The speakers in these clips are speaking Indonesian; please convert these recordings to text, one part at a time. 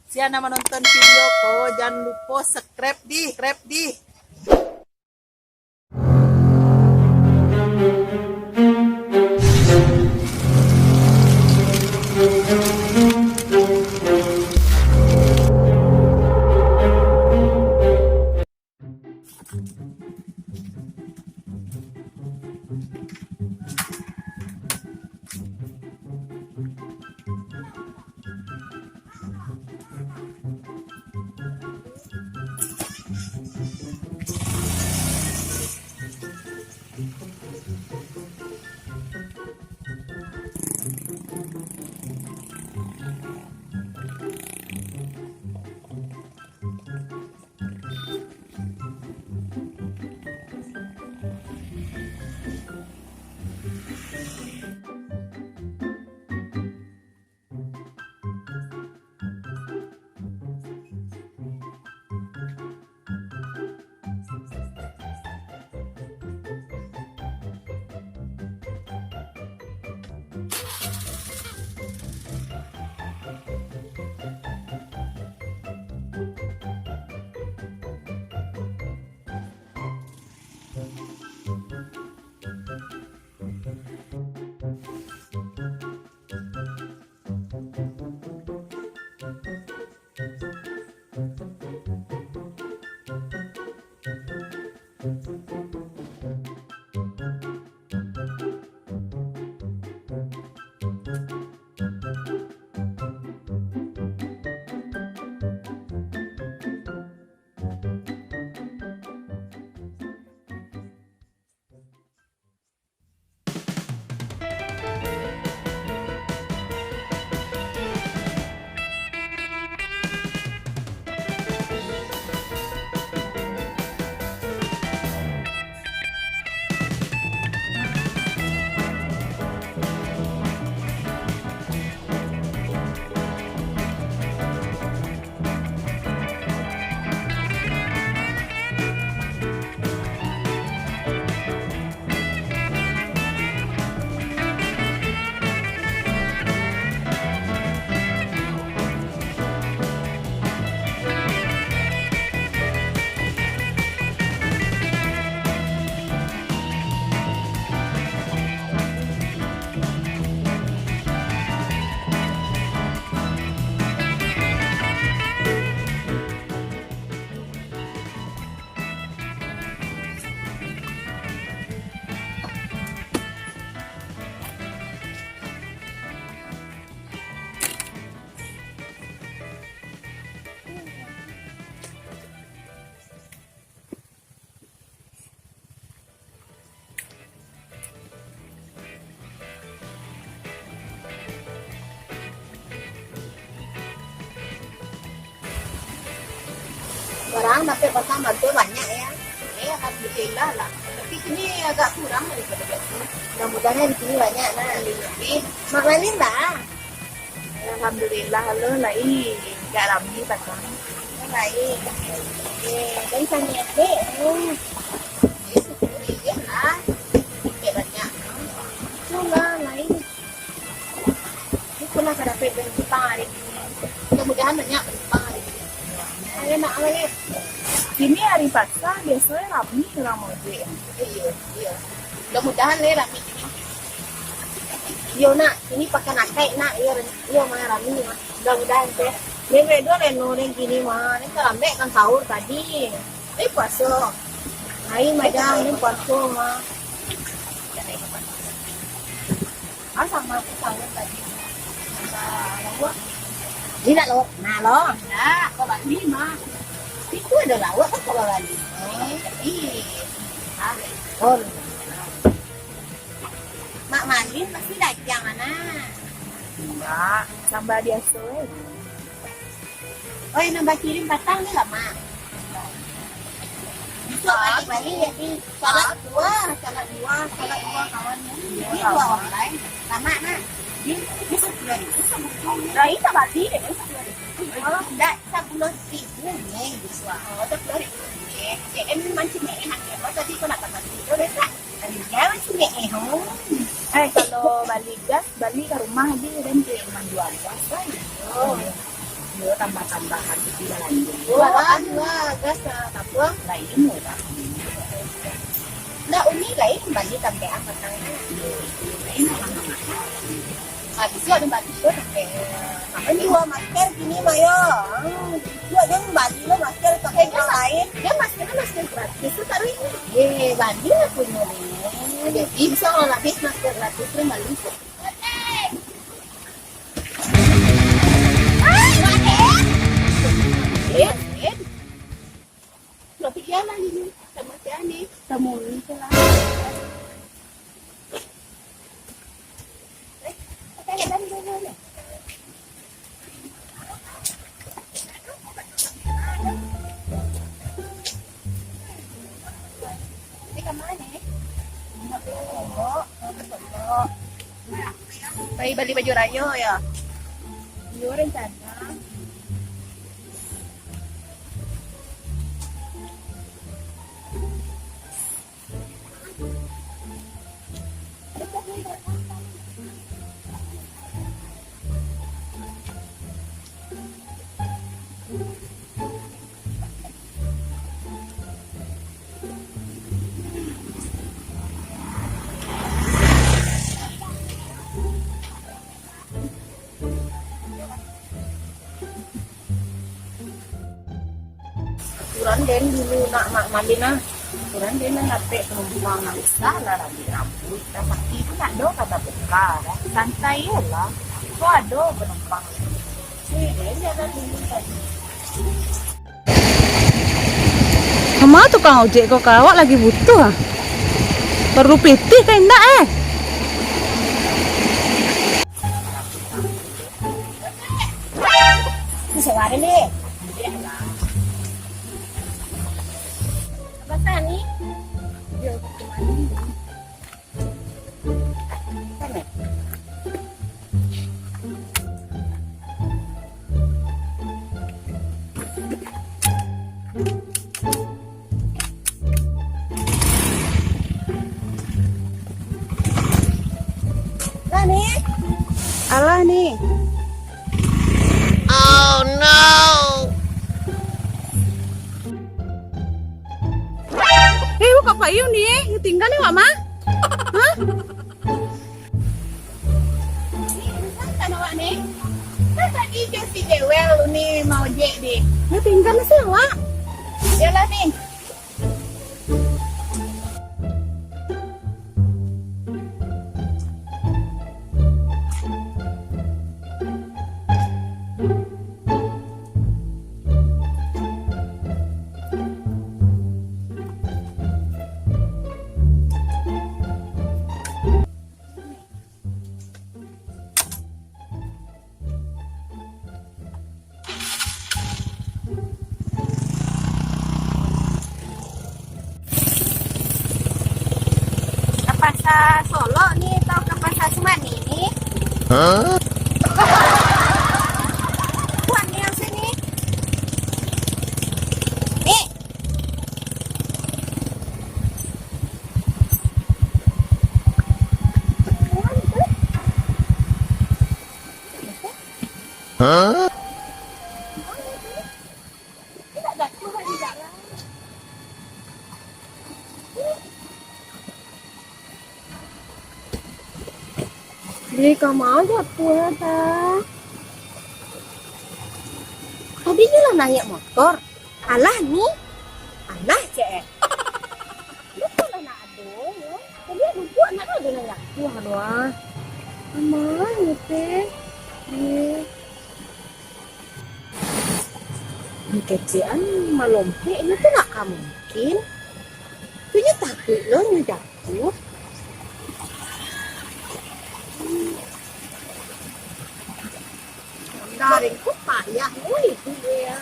Siapa menonton videoku, jangan lupa subscribe di. Barang dapat pasang bantu banyak ya. Alhamdulillah lah. Tapi sini agak kurang daripada biasa. Mudah-mudahan di sini banyak nah lebih. Makan lah. Alhamdulillah lo lai gak rame pasang. Lain. Dari sana dek. Ini lah. Dapat banyak. Sudah lain. Ini pernah dapat penumpang hari ini. Mudah-mudahan banyak penumpang hari ini. Ayo nak lagi. Ini hari pasar biasanya rame orang ojek. Iya. Mudah-mudahan le rame ini. Yo nak, ini pakai nakai nak, iya mah rame mah. Mudah-mudahan teh. Dia bedo leno yang gini mah, ini rame kan sahur tadi. Ini puasa. Hai madam, ini puasa mah. Sama tadi. Sama ini nak lo, nah kau balik mah. Itu ada lawak kan kalau lagi. Oh. Mak Malin pasti dagang mana? Enggak, sambil biasa. Oh, yang nambah kirim batang ni lah, Mak. Besok balik ya, ni. Salat dua kawan. Ini dua online. Lama, nak. Ini sebulan itu sama kawan. Nah, itu balik deh. Oh, enggak, sebulan ribu nih, Biswa. Oh, sebulan ribu nih. Em mancing enak ya. Oh, tadi kau nak kata itu, deh, Kak. Dia mancing Kalau balik gas, balik ke rumah dia dan dia menjual gas. Oh. Nhớ tambah-tambahan di jalan dulu. Wah, gas tapung. Lain murah. Nah, uni lain bagi sampai apa tangan. Lain orang-orang. Habis itu ada bagi itu sampai. Ini dua masker gini Mayo. Dua dia bagi lo masker pakai yang lain. Dia maskernya masker gratis itu taruh ini. Bagi lah punya ini. Jadi bisa kalau habis masker gratis itu malu. Tapi dia lagi sama si Ani. Temu ini lah. Bali baju rayo ya. Yo rencana. Kurang den dulu nak mandi nah. Kurang den ngape penumpang nggak usah lah rambut. Tapi itu nggak ada kata buka, santai lah. Kok ada penumpang. Sih den jangan dulu tadi. Mama tukang ojek kok kawak lagi butuh ah. Perlu pitih kan enggak Bisa lari nih. Apa tani? Dia kemana? Sana. Nih. Alah nih. Oh no. Kak Payu nih, tinggal nih Mama. Hah? Kan awak nih. Kan tadi dia si Dewel nih mau ojek deh. Ya tinggal sih Wak. Jalan nih. Pasar Solo nih atau ke Pasar Semani nih? Hah? Buat nih yang sini. Nih. Hah? Tidak ada keluar di jalan. Beli kamu aja puasa. Tadi dia lah naik motor. Alah nih. Alah cek. Lu kalau nak ado, ya. Tadi aku buat nak ada nak. Wah doa. Aman gitu. Nih. Ini kecian malompe ini tuh nak kamu mungkin. Punya takut lo nih jatuh. Dari kok payah, itu dia.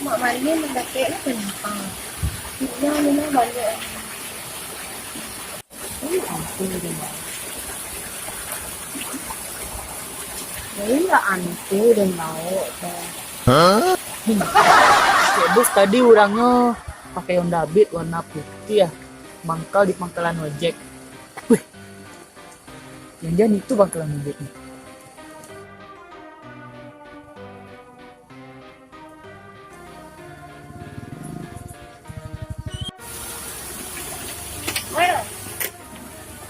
mak mandi mendaki lah penumpang. Ya, memang banyak. Ampun deh. Ini lah antu dan mau teh. Bos tadi orangnya pakai Honda Beat warna putih ya, mangkal di pangkalan ojek. Wih, jangan itu pangkalan ojek nih. Well,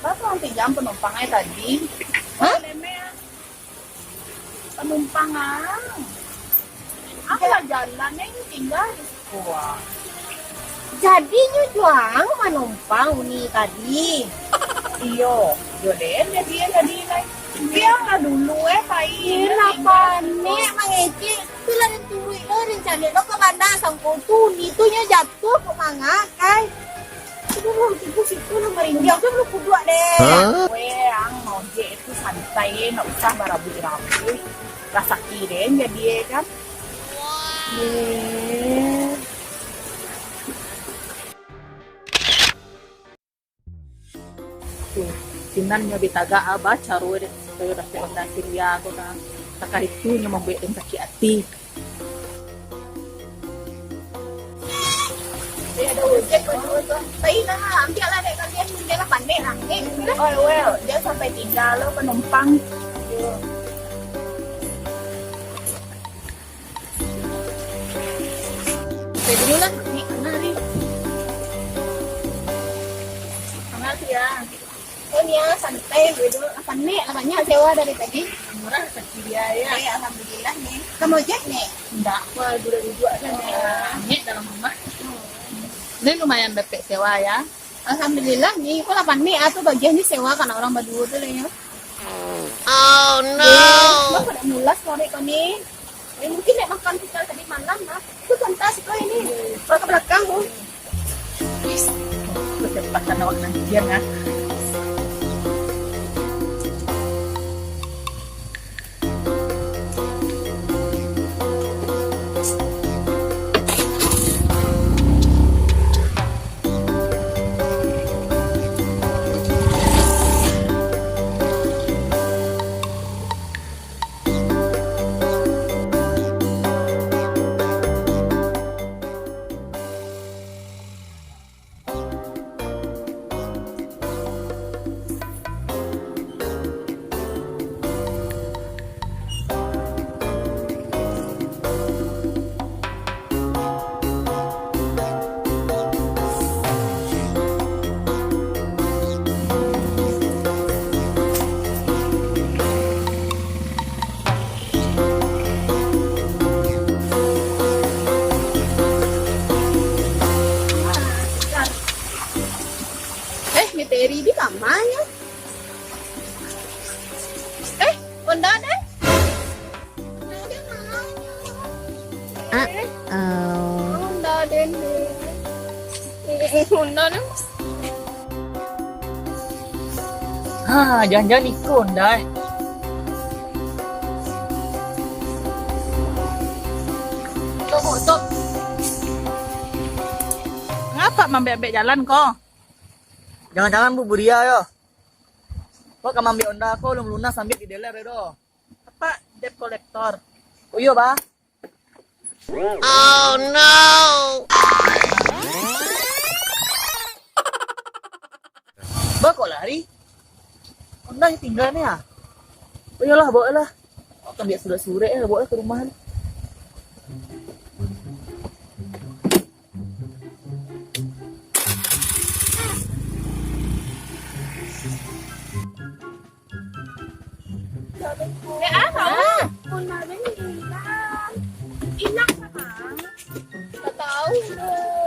bapak nanti jam penumpangnya tadi. Hah? Penumpangan. Apa jalannya ini tinggal di sekolah. Jadi nyu juang menumpang uni tadi. Iyo, jodoh jadi tadi lah. Dia nggak dulu pakai. Kenapa nih mengeci? Bila ditului lo rencana lo ke bandar sangko tuh, itunya jatuh ke manga kai. Itu lo tipu situ lo merinjau tuh lo kudua deh. Weh, ang mau itu santai, nggak usah barabu-rabu. Rasa kirim jadi kan. Yeah. Tuh, sinan nyo bitaga aba caro deh saya udah Honda Siria aku kan takah itu nyo mau buat sakit hati. Dia ada ojek berdua tuh. Tapi nah, ambil lah deh kalian dia lah pandai lah. Oh well, dia sampai tinggal lo penumpang. Oke dulu lah, nih kenal nih. Kenal sih ya. Oh nih ya, santai dulu. Pandai lah banyak sewa dari tadi. Murah sakit dia ya. Ya, alhamdulillah nih. Kamu ojek nih? Enggak, aku dua kan ya. Nyet dalam rumah. Ini lumayan bepek sewa ya. Alhamdulillah nih, kok 8 nih atau bagian nih sewa karena orang berdua tuh lah ya. Oh no. Lo pada mulas sore kau nih. Mungkin nek makan kita tadi malam lah. Itu pentas kau ini. Ke belakang bu. Kecepatan awak nanti dia ya. Teri di kamarnya. Honda deh. Honda deh. Honda deh. Jangan-jangan itu Honda. Stop. Ngapa mambek-ambek jalan kok? Jangan-jangan Bu Buria yo. Kok kamu ambil Honda aku belum lunas ambil di dealer itu. Apa debt collector? Oh iya, Pak. Oh no. Ba kok lari? Honda tinggal nih ya. Oh iyalah, bawa lah. Oh, kan biar sudah sore ya, bawa ke rumahan. Honda deh hilang. Hilang sama. Tak tahu.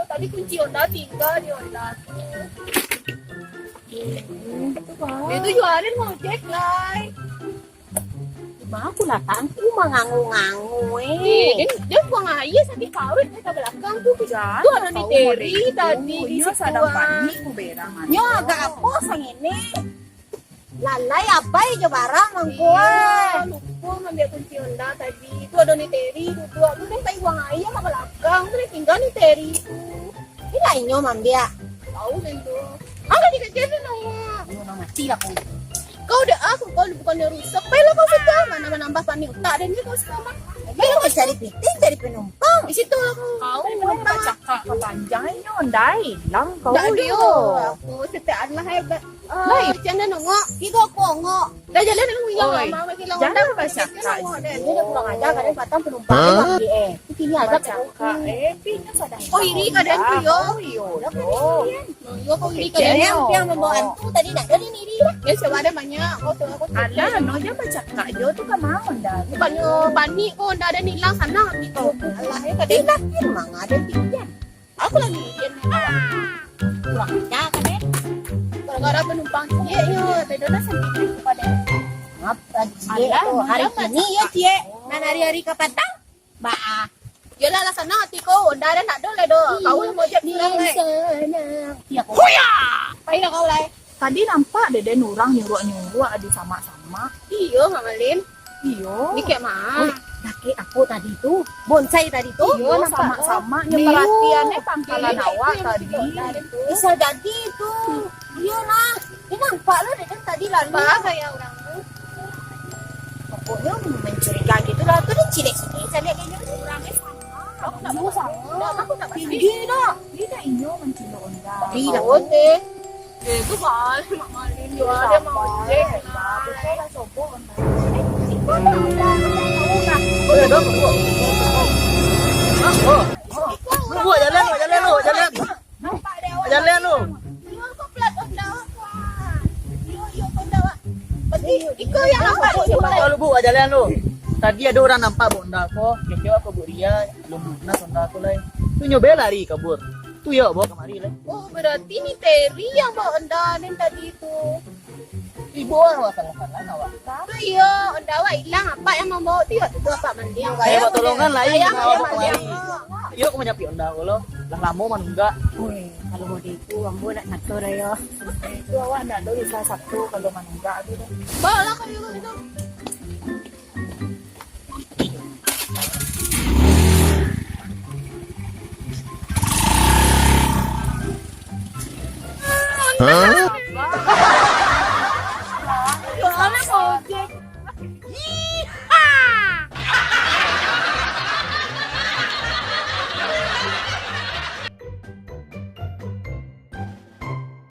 Tadi kunci Honda tinggal di Honda tuh. Itu jualin ngojek lah. Bang aku datang Aku mengangu-ngangu dia buang aja sakit kawin ke belakang tuh. Tuh ada di Teri tadi di iya situ. sadang panik ku berangan. Nyo agak apa sang ini. Lalai apa aja barang mangkue. Lupa ngambil kunci Honda tadi. Itu ada nih Terry. Dua tuh kan kayak uang ayam ke belakang. Terus tinggal nih Terry itu. Ini lainnya mambia. Tahu kan itu. Ada dikejarin nama. Nama mati lah kau. Kau udah aku kau bukannya rusak. Baiklah kau sudah mana menambah panik otak dan dia kau sekarang. Baiklah kau cari piting, cari penumpang. Di situ aku. Kau penumpang cakap kepanjangnya ondai hilang kau Tak ada. yo. Aku setiap lah hebat. Baik. Macam mana nongok? Kita aku ngok. Dah jalan dengan hilang Oi, mama hilang. jangan bercakap. Dia dah kurang ajar kadang patang penumpang dia mandi Ini azab Cakap pinya sadar. Oh iri kadang tu yo. Yo. Yo kau iri kadang yang membawa antu tadi nak dari ni iri. Dia sebab ada banyak. Kau tu aku Alah, no dia bercakap yo tu kan mau dah. Bukannya panik kau dah ada ni hilang sana gitu. Alah ya kadang lagi memang ada tiga. Aku lagi ujian kurang ajar kadang. Gara-gara penumpang dia yo, tadi dah sampai kepada. Ngap tadi tu hari ini ya cie. Nan hari-hari ke patang. Ba. Yalah lah sana hati kau dah ada nak dole do. Kau lah mau jadi sana. Ya kau. Huya. Payah kau lai. Tadi nampak dede nurang nyuruh-nyuruh ada sama-sama. Iyo Mamalin. Iyo. Ni kayak mah. Laki aku tadi tu, bonsai tadi tu. Iyo sama-sama perhatiannya pangkalan awak tadi. Bisa jadi tu. Iya lah. Dia nampak lah dia kan tadi lalu. Kayak orang tu. Pokoknya mencurigai gitu lah. Tu dia cilik-cilik. Saya lihat dia orangnya sama. Aku tak mau sama. Aku tak pasti. Tinggi dah. Dia dah iyo mencilo onda. Tinggi dah. Boleh. Itu mal. Mak Malin juga. Dia mau cek. Betul lah coba onda. Oh, dong. Lu jalan lu. Nampak dia awak. Jalan lu. Yo kau plat onda awak. Yo kau dah awak. Berarti ikut yang nampak tu. Oh, lu jalan lu. Tadi ada orang nampak bonda ko, kecewa ke Bu Ria, belum lunas bonda ko lai. Tu nyoba lari kabur. Tu yo bawa kemari lai. Oh berarti ni Terry yang bawa onda ni tadi tu. Ibu awak salah awak. Tu yo onda awak hilang apa yang membawa tu yo tu apa mandi. Saya buat tolongan lain Saya awak bawa mandi. kemari. Yo aku menyapi onda ko lo. Lah lamo man enggak. Woi, kalau mau itu ambo nak ngatur ayo. Itu awak nak dulu salah satu kalau manungga tu. Bawa lah kau yo gitu.